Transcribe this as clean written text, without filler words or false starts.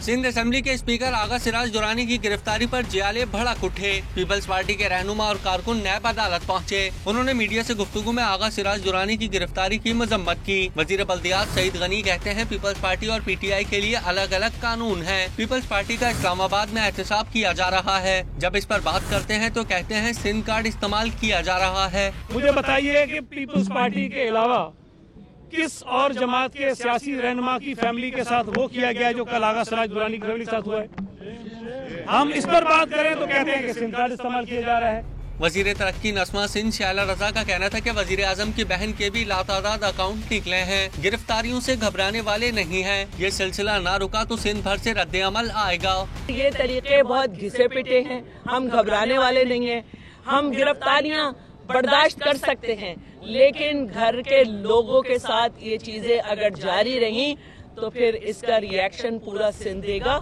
Sindh assembly के speaker आगा सिराज दुरानी की गिरफ्तारी पर जियाले भड़क उठे। पीपल्स पार्टी के रहनुमा और कारकुन नैब अदालत पहुंचे। उन्होंने मीडिया से गुफ्तगू में आगा सिराज दुरानी की गिरफ्तारी की मजम्मत की। वजीर बल्दियात सईद गनी कहते हैं पीपल्स पार्टी और PTI के लिए अलग अलग कानून है। पीपल्स पार्टी का इस्लामाबाद में एहतसाब किया जा रहा है। जब इस पर बात करते हैं तो कहते हैं सिंध कार्ड इस्तेमाल किया जा रहा है। मुझे बताइए कि पीपल्स पार्टी के अलावा किस और जमात के सियासी रहनुमा की फैमिली के साथ वो किया गया है जो कल आगा सिराज दुरानी की फैमिली के साथ हुआ है। हम इस पर बात करें तो कहते हैं कि सिंध कार्ड इस्तेमाल किया जा रहा है। वजीर तरक्की नस्मा सिंह शायला रजा का कहना था कि वजीर आजम की बहन के भी लातादाद अकाउंट निकले हैं। गिरफ्तारियों से घबराने वाले नहीं हैं। ये सिलसिला ना रुका तो सिंध भर से रद्द अमल आएगा। ये तरीके बहुत घिसे पिटे हैं, हम घबराने वाले नहीं हैं। हम गिरफ्तारियां बर्दाश्त कर सकते हैं, लेकिन घर के लोगों के साथ ये चीजें अगर जारी रहीं तो फिर इसका रिएक्शन पूरा सिंध देगा।